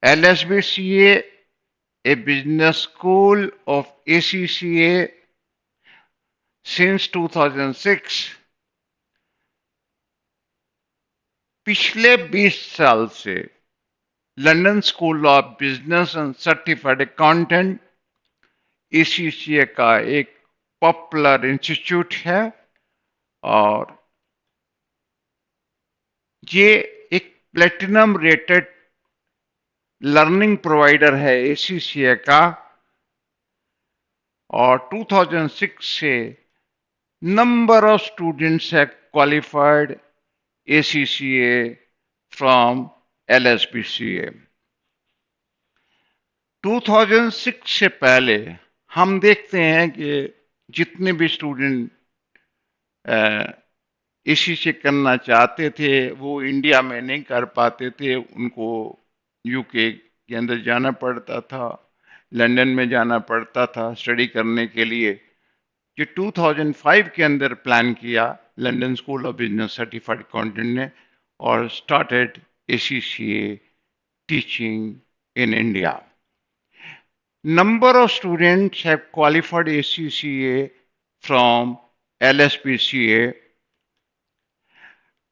LSBCA, a business school of ACCA since 2006. पिछले 20 साल से London school of business and certified accountant ACCA का एक पॉपुलर इंस्टीट्यूट है और ये एक प्लेटिनम रेटेड लर्निंग प्रोवाइडर है ACCA का। और 2006 से number of students have qualified ACCA from LSBCA। 2006 से पहले हम देखते हैं कि जितने भी स्टूडेंट ACCA करना चाहते थे वो इंडिया में नहीं कर पाते थे, उनको यूके के अंदर जाना पड़ता था, लंदन में जाना पड़ता था स्टडी करने के लिए। जो 2005 के अंदर प्लान किया London school of business certified accountant ने और started ACCA teaching in India. Number of students have qualified ACCA from LSPCA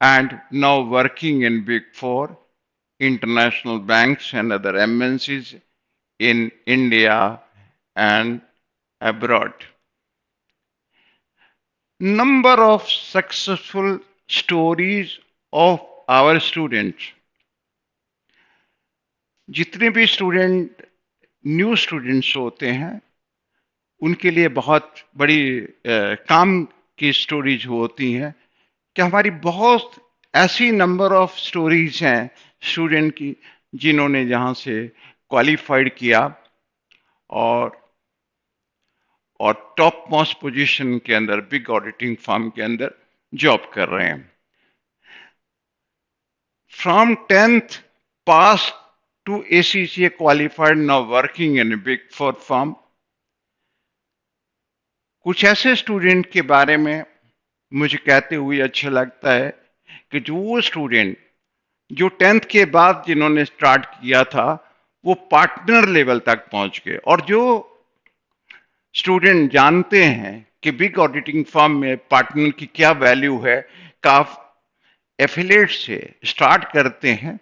and now working in Big Four, international banks and other MNCs in India and abroad. Number of successful stories of our students। जितने भी student new students होते हैं उनके लिए बहुत बड़ी काम की स्टोरीज होती हैं कि हमारी बहुत ऐसी नंबर ऑफ स्टोरीज हैं स्टूडेंट की जिन्होंने जहां से क्वालिफाइड किया और टॉप मोस्ट पोजीशन के अंदर बिग ऑडिटिंग फर्म के अंदर जॉब कर रहे हैं। From 10th pass to ACCA qualified, now working in big four firm. कुछ ऐसे स्टूडेंट के बारे में मुझे कहते हुए अच्छा लगता है कि जो वो स्टूडेंट जो 10th के बाद जिन्होंने स्टार्ट किया था वो पार्टनर लेवल तक पहुंच गए, और जो स्टूडेंट जानते हैं कि बिग ऑडिटिंग फर्म में पार्टनर की क्या वैल्यू है, काफ एफिलिएट से स्टार्ट करते हैं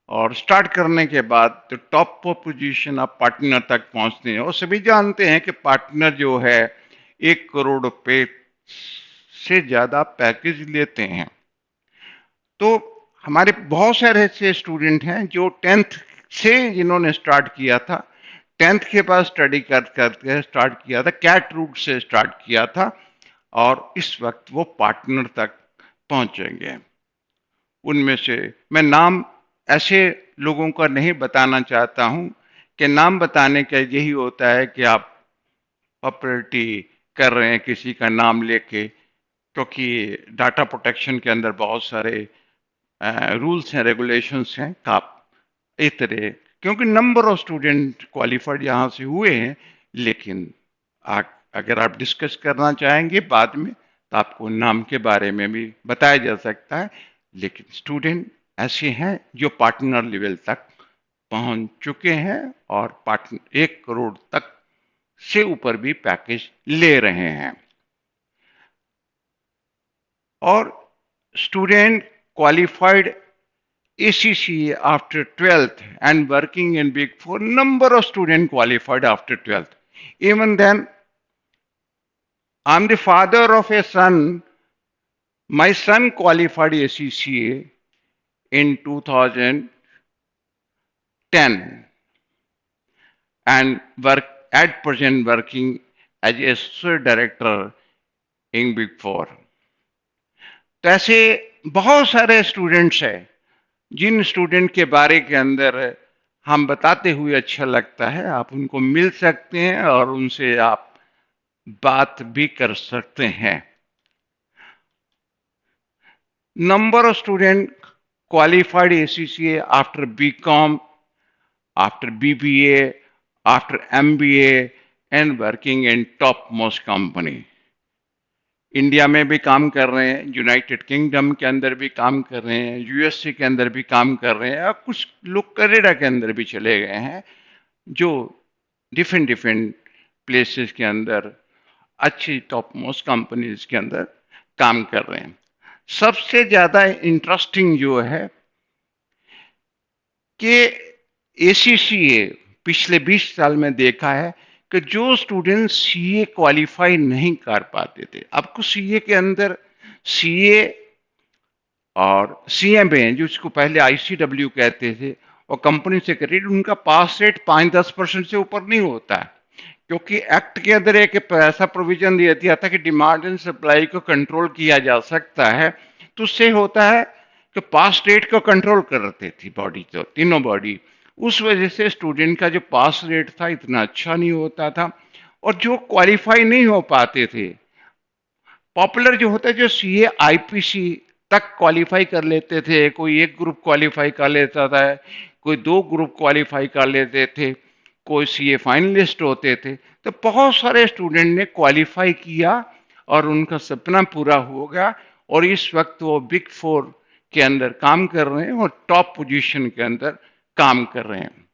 और स्टार्ट करने के बाद तो टॉप पोजीशन ऑफ पार्टनर तक पहुंचते हैं। और सभी जानते हैं कि पार्टनर जो है 1 करोड़ रुपए से ज्यादा पैकेज लेते हैं। तो हमारे बहुत सारे ऐसे स्टूडेंट हैं जो 10th से जिन्होंने स्टार्ट किया था, 10th के बाद स्टडी करके स्टार्ट किया था, कैट रूट से स्टार्ट किया था और इस वक्त वो पार्टनर तक पहुंचेंगे। उनमें से मैं नाम ऐसे लोगों का नहीं बताना चाहता हूं कि नाम बताने का यही होता है कि आप प्रॉपर्टी कर रहे हैं किसी का नाम लेके, क्योंकि डाटा प्रोटेक्शन के अंदर बहुत सारे रूल्स हैं, रेगुलेशंस हैं। आप इस तरह, क्योंकि नंबर ऑफ स्टूडेंट क्वालिफाइड यहाँ से हुए हैं, लेकिन अगर आप डिस्कस करना चाहेंगे बाद में तो आपको नाम के बारे में भी बताया जा सकता है। लेकिन स्टूडेंट ऐसे हैं जो पार्टनर लेवल तक पहुंच चुके हैं और पार्टनर 1 करोड़ तक से ऊपर भी पैकेज ले रहे हैं। और student qualified ACCA after 12th and working in Big Four, number of students qualified after 12th. Even then, I'm the father of a son. My son qualified ACCA in 2010 and at present working as associate director in Big Four. तो ऐसे बहुत सारे students हैं जिन student के बारे के अंदर हम बताते हुए अच्छा लगता है। आप उनको मिल सकते हैं और उनसे आप बात भी कर सकते हैं। Number of student qualified ACCA after BCom, after BBA, after MBA and working in top most company। India में भी काम कर रहे हैं, यूनाइटेड किंगडम के अंदर भी काम कर रहे हैं, यूएसए के अंदर भी काम कर रहे हैं, और कुछ लोग कनाडा के अंदर भी चले गए हैं, जो डिफरेंट डिफरेंट प्लेसेस के अंदर अच्छी टॉप मोस्ट कंपनीज के अंदर काम कर रहे हैं। सबसे ज्यादा इंटरेस्टिंग जो है कि एसीसीए पिछले 20 साल में देखा है कि जो स्टूडेंट सीए क्वालिफाई नहीं कर पाते थे, आपको सीए के अंदर सीए और सीएमए, जिसको पहले आईसीडब्ल्यू कहते थे, और कंपनी सेक्रेटरी, उनका पास रेट 5-10% से ऊपर नहीं होता है, क्योंकि एक्ट के अंदर एक ऐसा प्रोविजन दिया दिया था कि डिमांड एंड सप्लाई को कंट्रोल किया जा सकता है। तो उससे होता है कि पास रेट को कंट्रोल करते थी बॉडी, तो तीनों बॉडी, उस वजह से स्टूडेंट का जो पास रेट था इतना अच्छा नहीं होता था, और जो क्वालिफाई नहीं हो पाते थे, पॉपुलर जो होता है, जो सीए आईपीसी तक क्वालिफाई कर लेते थे, कोई एक ग्रुप क्वालिफाई कर लेता था, कोई 2 ग्रुप क्वालिफाई कर लेते थे, कोई सीए फाइनलिस्ट होते थे, तो बहुत सारे स्टूडेंट ने क्वालिफाई किया और उनका सपना पूरा हो गया, और इस वक्त वो बिग 4 के अंदर काम कर रहे हैं और टॉप पोजीशन के अंदर काम कर रहे हैं।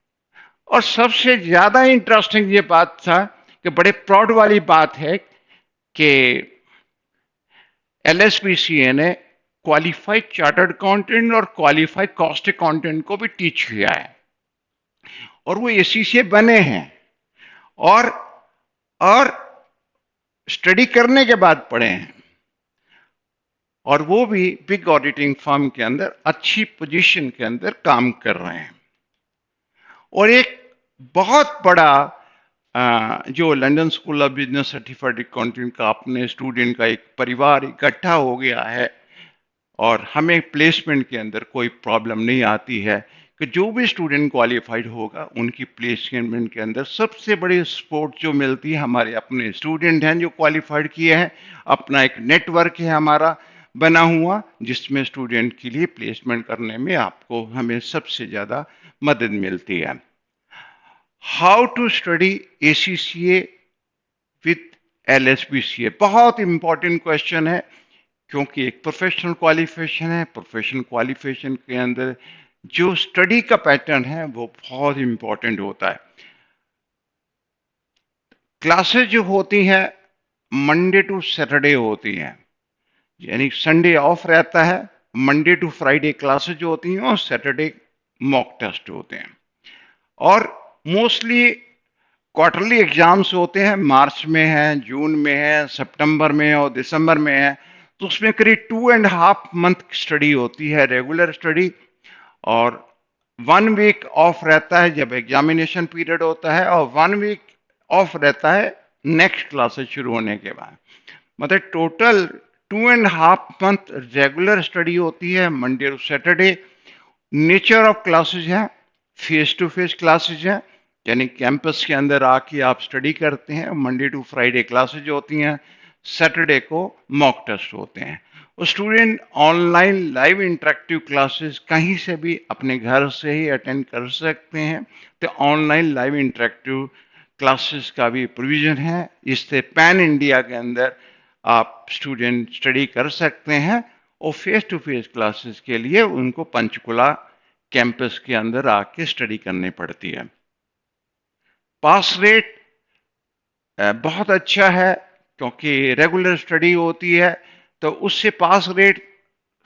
और सबसे ज्यादा इंटरेस्टिंग ये बात था कि बड़े प्राउड वाली बात है कि एलएसपीसीए ने क्वालिफाइड चार्टर्ड अकाउंटेंट और क्वालिफाइड कॉस्ट अकाउंटेंट को भी टीच किया है, और वो एसीसीए बने हैं, और और स्टडी करने के बाद पढ़े हैं, और वो भी बिग ऑडिटिंग फर्म के अंदर अच्छी पोजीशन के अंदर काम कर रहे हैं। और एक बहुत बड़ा जो London school of business certified accountant का अपने स्टूडेंट का एक परिवार इकट्ठा हो गया है, और हमें प्लेसमेंट के अंदर कोई प्रॉब्लम नहीं आती है कि जो भी स्टूडेंट क्वालिफाइड होगा उनकी प्लेसमेंट के अंदर सबसे बड़ी सपोर्ट जो मिलती है, हमारे अपने स्टूडेंट हैं जो क्वालिफाइड किए हैं, अपना एक नेटवर्क है हमारा बना हुआ, जिसमें स्टूडेंट के लिए प्लेसमेंट करने में आपको हमें सबसे ज़्यादा मदद मिलती है। How to study ACCA with LSPCA, बहुत इंपॉर्टेंट क्वेश्चन है, क्योंकि एक प्रोफेशनल क्वालिफिकेशन है। प्रोफेशनल क्वालिफिकेशन के अंदर जो स्टडी का पैटर्न है वो बहुत इंपॉर्टेंट होता है। क्लासेस जो होती हैं मंडे टू सैटरडे होती हैं, यानी संडे ऑफ रहता है, मंडे टू फ्राइडे क्लासेस जो होती हैं, और सैटरडे मॉक टेस्ट होते हैं, और मोस्टली क्वार्टरली एग्जाम्स होते हैं, मार्च में है, जून में है, सितंबर में और दिसंबर में है, तो उसमें करीब 2.5 मंथ स्टडी होती है, रेगुलर स्टडी, और 1 वीक ऑफ रहता है जब एग्जामिनेशन पीरियड होता है, और 1 वीक ऑफ रहता है नेक्स्ट क्लासेस शुरू होने के बाद। मतलब टोटल 2.5 मंथ रेगुलर स्टडी होती है, Monday to Saturday. Nature of classes है फेस टू फेस क्लासेस हैं, यानी कैंपस के अंदर आके आप स्टडी करते हैं। मंडे टू फ्राइडे क्लासेज होती हैं, सैटरडे को मॉक टेस्ट होते हैं। Student online live interactive classes कहीं से भी अपने घर से ही अटेंड कर सकते हैं, तो ऑनलाइन लाइव इंटरेक्टिव क्लासेस का भी प्रोविजन है। इससे पैन इंडिया के अंदर आप स्टूडेंट स्टडी कर सकते हैं, और फेस टू फेस क्लासेस के लिए उनको पंचकुला कैंपस के अंदर आके स्टडी करनी पड़ती है। पास रेट बहुत अच्छा है, क्योंकि रेगुलर स्टडी होती है, तो उससे पास रेट,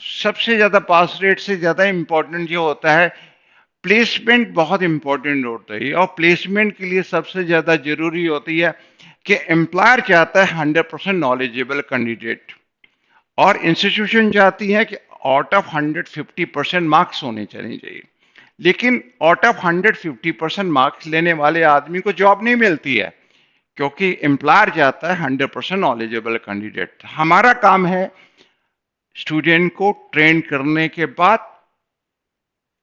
सबसे ज्यादा पास रेट से ज्यादा इंपॉर्टेंट जो होता है, प्लेसमेंट बहुत इंपॉर्टेंट होता है। और प्लेसमेंट के लिए सबसे ज्यादा जरूरी होती है कि एम्प्लॉयर चाहता है 100% नॉलेजेबल कैंडिडेट, और इंस्टीट्यूशन चाहती है कि आउट ऑफ 150% मार्क्स होने चाहिए। लेकिन आउट ऑफ 150% मार्क्स लेने वाले आदमी को जॉब नहीं मिलती है, क्योंकि एम्प्लॉयर चाहता है 100% नॉलेजेबल कैंडिडेट। हमारा काम है स्टूडेंट को ट्रेन करने के बाद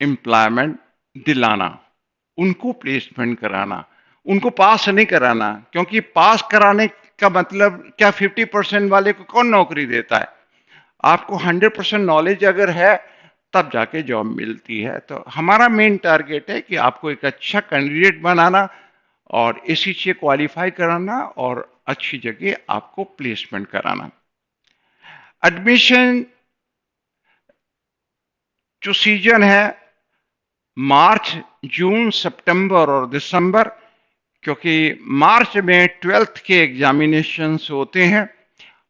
एम्प्लॉयमेंट दिलाना, उनको प्लेसमेंट कराना, उनको पास नहीं कराना, क्योंकि पास कराने का मतलब क्या, 50% वाले को कौन नौकरी देता है? आपको 100% नॉलेज अगर है तब जाके जॉब मिलती है। तो हमारा मेन टारगेट है कि आपको एक अच्छा कैंडिडेट बनाना और इसी से क्वालिफाई कराना और अच्छी जगह आपको प्लेसमेंट कराना। एडमिशन जो सीजन है मार्च, जून, सितंबर और दिसंबर, क्योंकि मार्च में 12th के एग्जामिनेशंस होते हैं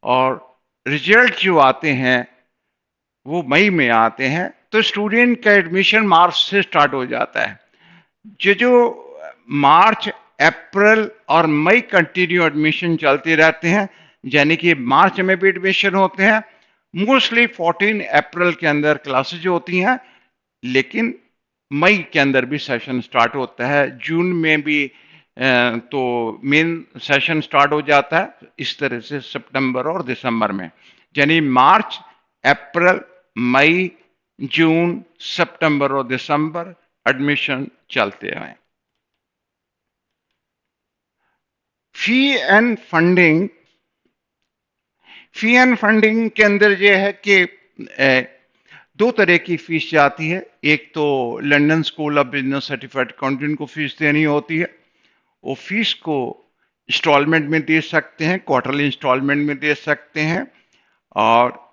और रिजल्ट जो आते हैं वो मई में आते हैं, तो स्टूडेंट का एडमिशन मार्च से स्टार्ट हो जाता है। जो मार्च, अप्रैल और मई कंटिन्यू एडमिशन चलते रहते हैं, यानी कि मार्च में भी एडमिशन होते हैं। मोस्टली 14 अप्रैल के अंदर क्लासेज होती हैं, लेकिन मई के अंदर भी सेशन स्टार्ट होता है। जून में भी तो मेन सेशन स्टार्ट हो जाता है। इस तरह से सितंबर और दिसंबर में, यानी मार्च, अप्रैल, मई, जून, सितंबर और दिसंबर एडमिशन चलते हैं। Fee and funding, fee and funding के अंदर यह है कि दो तरह की फीस जाती है। एक तो London school of business certified accountant को फीस देनी होती है। वो फीस को इंस्टॉलमेंट में दे सकते हैं, क्वार्टरली इंस्टॉलमेंट में दे सकते हैं। और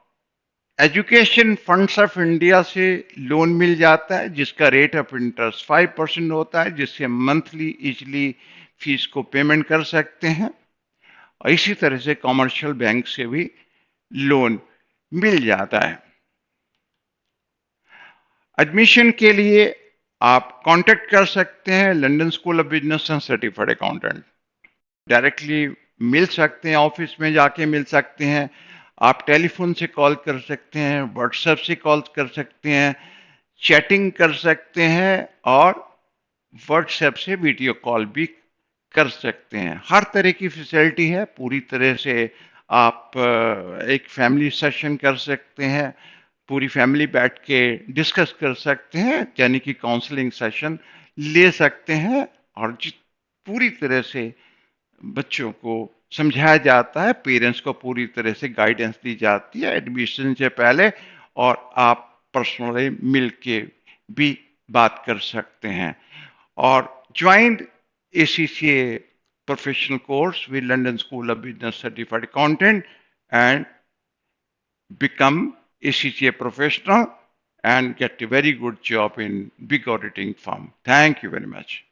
एजुकेशन फंड्स ऑफ इंडिया से लोन मिल जाता है जिसका रेट ऑफ इंटरेस्ट 5% होता है, जिससे मंथली इजली फीस को पेमेंट कर सकते हैं। और इसी तरह से कॉमर्शियल बैंक से भी लोन मिल जाता है। एडमिशन के लिए आप कांटेक्ट कर सकते हैं London school of business and certified accountant. Directly मिल सकते हैं, ऑफिस में जाके मिल सकते हैं, आप टेलीफोन से कॉल कर सकते हैं, व्हाट्सएप से कॉल कर सकते हैं, चैटिंग कर सकते हैं और व्हाट्सएप से वीडियो कॉल भी कर सकते हैं। हर तरह की फैसिलिटी है। पूरी तरह से आप एक फैमिली सेशन कर सकते हैं, पूरी फैमिली बैठ के डिस्कस कर सकते हैं, यानी कि काउंसलिंग सेशन ले सकते हैं। और पूरी तरह से बच्चों को समझाया जाता है, पेरेंट्स को पूरी तरह से गाइडेंस दी जाती है एडमिशन से पहले, और आप पर्सनली मिल के भी बात कर सकते हैं। और joint ACCA professional course with London School of Business Certified Accountant and become ACCA professional and get a very good job in big auditing firm. Thank you very much.